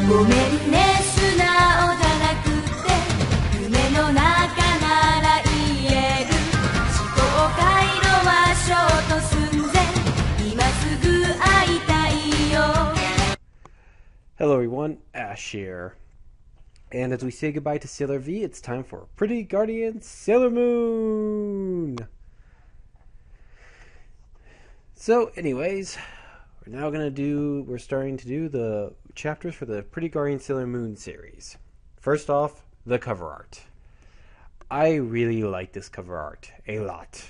ごめんね素直じゃなくて夢の中なら言える思考回路はショート寸前今すぐ会いたいよ Hello everyone, Ash here. And as we say goodbye to Sailor V, it's time for Pretty Guardian Sailor Moon! So anyways, we're starting to do the chapters for the Pretty Guardian Sailor Moon series. First off, the cover art. I really like this cover art a lot.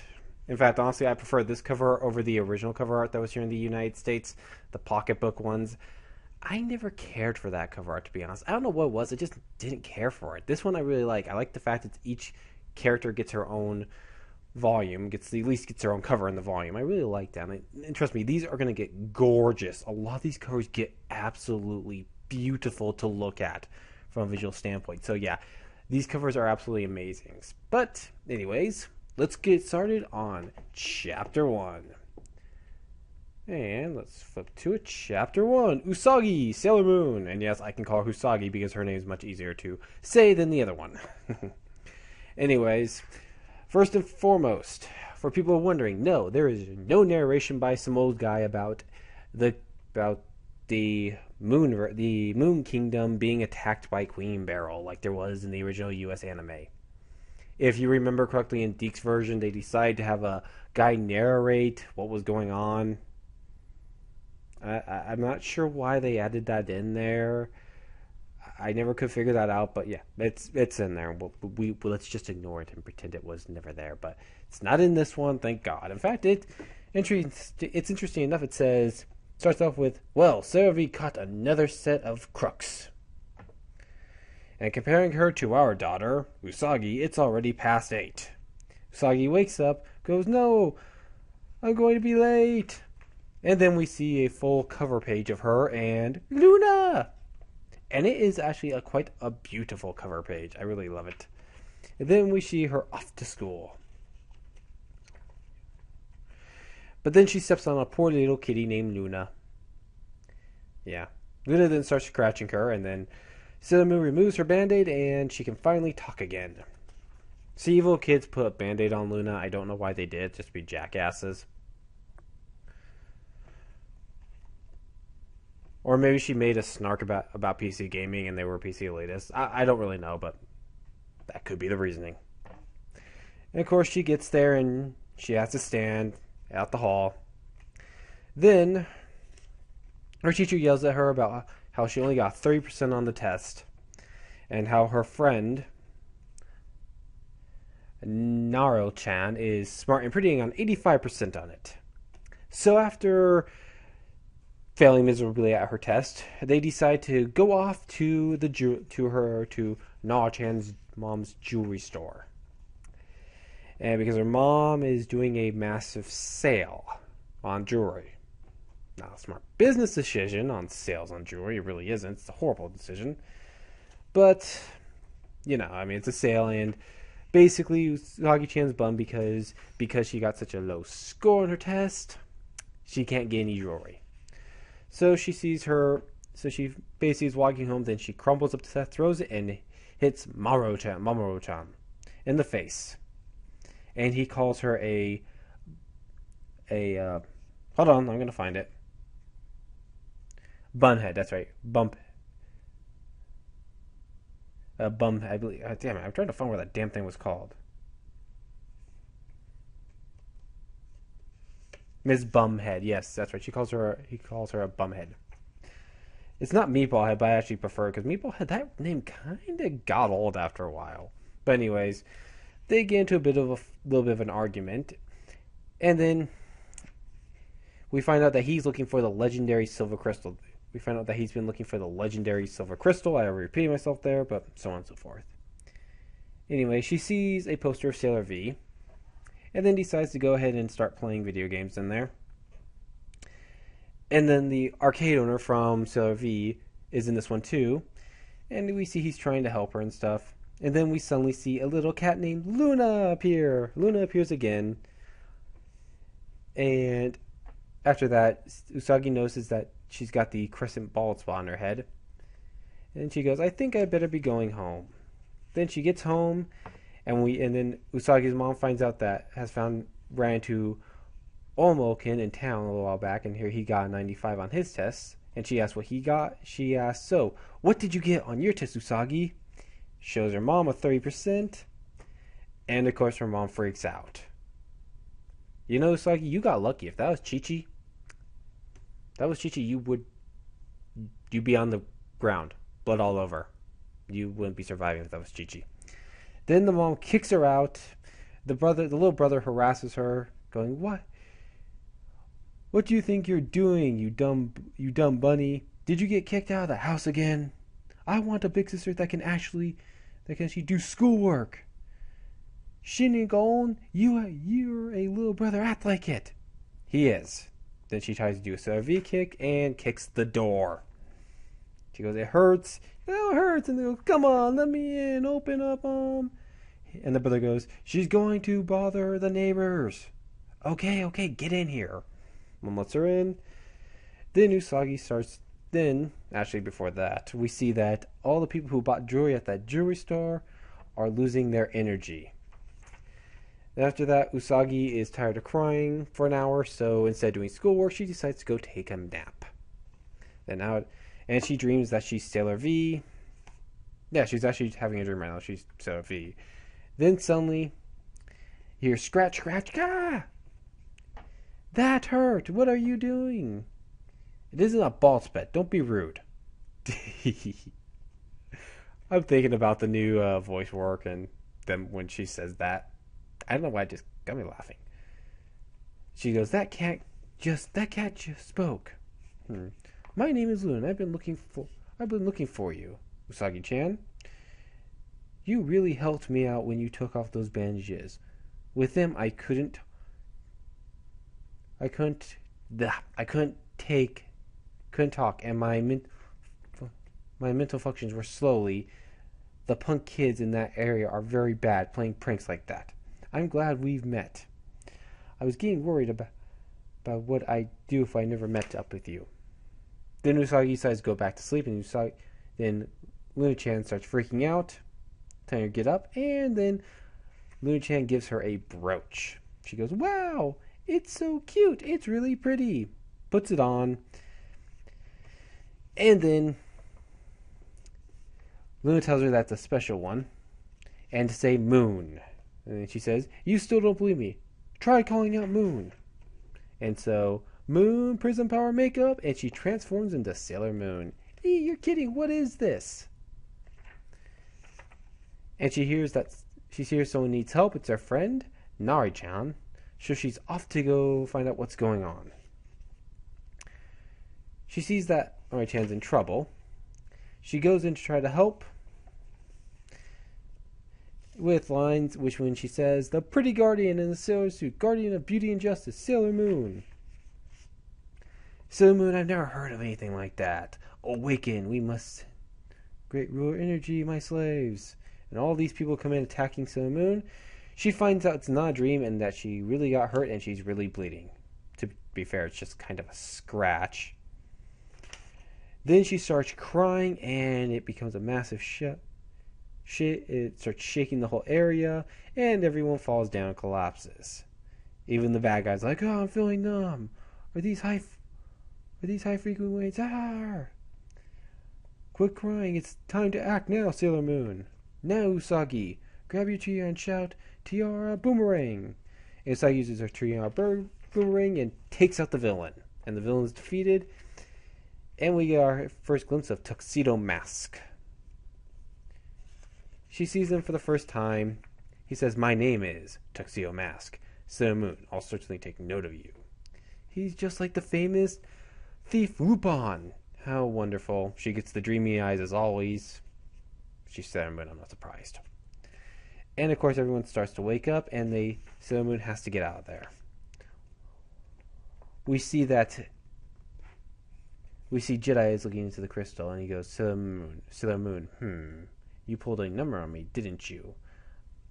In fact, honestly, I prefer this cover over the original cover art that was here in the United States, the pocketbook ones. I never cared for that cover art, to be honest. I don't know what it was. I just didn't care for it. This one I really like. I like the fact that each character gets her own volume, at least gets her own cover in the volume. I really like that. And trust me, these are going to get gorgeous. A lot of these covers get absolutely beautiful to look at from a visual standpoint. So yeah, these covers are absolutely amazing. But anyways, let's get started on Chapter 1. And let's flip to it. Chapter 1, Usagi, Sailor Moon. And yes, I can call her Usagi because her name is much easier to say than the other one. Anyways, first and foremost, for people wondering, no, there is no narration by some old guy about the Moon Kingdom being attacked by Queen Beryl like there was in the original US anime. If you remember correctly, in DiC's version, they decided to have a guy narrate what was going on. I'm not sure why they added that in there. I never could figure that out, but yeah, it's in there. Let's just ignore it and pretend it was never there. But it's not in this one, thank God. In fact, it's interesting enough. It starts off with, well, Sailor V caught another set of crooks. And comparing her to our daughter, Usagi, it's already past 8. Usagi wakes up, goes, no, I'm going to be late. And then we see a full cover page of her and Luna. And it is actually quite a beautiful cover page. I really love it. And then we see her off to school. But then she steps on a poor little kitty named Luna. Yeah. Luna then starts scratching her, and then Sailor Moon removes her band-aid, and she can finally talk again. See, evil kids put a band-aid on Luna. I don't know why they did. Just to be jackasses. Or maybe she made a snark about PC gaming and they were PC elitists. I don't really know, but that could be the reasoning. And of course, she gets there and she has to stand out the hall. Then, her teacher yells at her about how she only got 30% on the test. And how her friend, Naro-chan, is smart and pretty on 85% on it. So after failing miserably at her test, they decide to go off to Naro-chan's mom's jewelry store. And because her mom is doing a massive sale on jewelry. Not a smart business decision on sales on jewelry. It really isn't. It's a horrible decision. But, it's a sale, and basically Usagi-chan's bummed because she got such a low score on her test, she can't get any jewelry. So she basically is walking home, then she crumbles up the set, throws it, and hits Mamoru-chan in the face. And he calls her hold on, I'm going to find it. Bunhead, that's right. Bumhead, I believe. Damn it, I'm trying to find where that damn thing was called. Ms. Bumhead, yes, that's right. He calls her a bumhead. It's not Meatball Head, but I actually prefer it because Meatball Head, that name kind of got old after a while. But anyways, they get into a little bit of an argument, and then we find out that he's looking for the legendary silver crystal. We find out that he's been looking for the legendary silver crystal. I already repeated myself there, but so on and so forth. Anyway, she sees a poster of Sailor V, and then decides to go ahead and start playing video games in there. And then the arcade owner from Sailor V is in this one too. And we see he's trying to help her and stuff. And then we suddenly see a little cat named Luna appear. Luna appears again. And after that, Usagi notices that she's got the crescent bald spot on her head. And she goes, I think I better be going home. Then she gets home, and then Usagi's mom finds out that ran into Omokin in town a little while back, and here he got a 95 on his tests. And she asks what he got. She asks, so, what did you get on your test, Usagi? Shows her mom a 30%. And, of course, her mom freaks out. You know, Usagi, you got lucky. If that was Chi-Chi, you'd be on the ground. Blood all over. You wouldn't be surviving if that was Chi-Chi. Then the mom kicks her out. The little brother harasses her, going, What? What do you think you're doing, you dumb bunny? Did you get kicked out of the house again? I want a big sister that can actually do schoolwork. Shinigami, you're a little brother. Act like it. He is. Then she tries to do a Sailor kick and kicks the door. She goes, it hurts. Oh, it hurts. And they go, come on, let me in. Open up, Mom. And the brother goes, she's going to bother the neighbors. Okay, get in here. Mom lets her in. Then Usagi starts. Then, actually before that, we see that all the people who bought jewelry at that jewelry store are losing their energy. After that, Usagi is tired of crying for an hour, so instead of doing schoolwork, she decides to go take a nap. And she dreams that she's Sailor V. Yeah, she's actually having a dream right now. She's Sailor V. Then suddenly, you hear scratch, ah! That hurt! What are you doing? It isn't a ball pet. Don't be rude. I'm thinking about the new voice work and then when she says that. I don't know why it just got me laughing. She goes, that cat just spoke. My name is Loon. I've been looking for you, Usagi-chan. You really helped me out when you took off those bandages. With them, I couldn't talk, and my mental functions were slowly. The punk kids in that area are very bad, playing pranks like that. I'm glad we've met. I was getting worried about what I'd do if I never met up with you. Then Usagi decides to go back to sleep, and then Luna-chan starts freaking out, telling her to get up, and then Luna-chan gives her a brooch. She goes, wow, it's so cute, it's really pretty. Puts it on, and then Luna tells her that's a special one, and to say Moon. And then she says, you still don't believe me. Try calling out Moon. And so, Moon, Prism Power makeup, and she transforms into Sailor Moon. Hey, you're kidding, what is this? And she hears someone needs help. It's her friend, Nari-chan. So she's off to go find out what's going on. She sees that Nari-chan's in trouble. She goes in to try to help. With lines when she says, the pretty guardian in the sailor suit, guardian of beauty and justice, Sailor Moon. Sailor Moon, I've never heard of anything like that. Awaken, we must. Great ruler energy, my slaves. And all these people come in attacking Sailor Moon. She finds out it's not a dream and that she really got hurt and she's really bleeding. To be fair, it's just kind of a scratch. Then she starts crying and it becomes a massive it starts shaking the whole area, and everyone falls down and collapses. Even the bad guy's like, oh, I'm feeling numb. Are these high frequency waves? Ah! Quit crying, it's time to act now, Sailor Moon. Now, Usagi, grab your tiara and shout, Tiara Boomerang. And Usagi uses her Tiara Boomerang and takes out the villain. And the villain is defeated, and we get our first glimpse of Tuxedo Mask. She sees him for the first time. He says, my name is Tuxedo Mask. Sailor Moon, I'll certainly take note of you. He's just like the famous thief Lupin. How wonderful. She gets the dreamy eyes as always. She's Sailor Moon, I'm not surprised. And of course everyone starts to wake up and Sailor Moon has to get out of there. We see Jedi is looking into the crystal and he goes, Sailor Moon, you pulled a number on me, didn't you?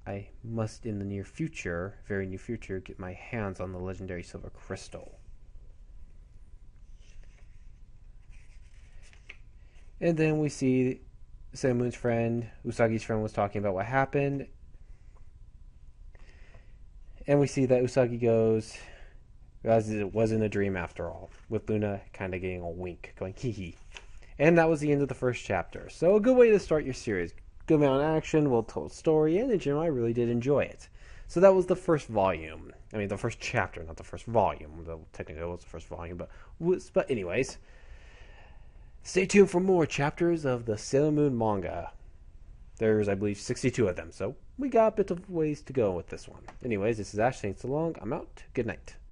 I must, in the very near future, get my hands on the legendary silver crystal. And then we see Sailor Moon's friend, Usagi's friend, was talking about what happened. And we see that Usagi goes, as it wasn't a dream after all, with Luna kind of getting a wink, going hee hee. And that was the end of the first chapter. So a good way to start your series. Good amount of action, well-told story, and in general, I really did enjoy it. So that was the first volume. I mean, the first chapter, not the first volume. Though technically it was the first volume, but anyways. Stay tuned for more chapters of the Sailor Moon manga. There's, I believe, 62 of them, so we got a bit of ways to go with this one. Anyways, this is Ash saying so long. I'm out. Good night.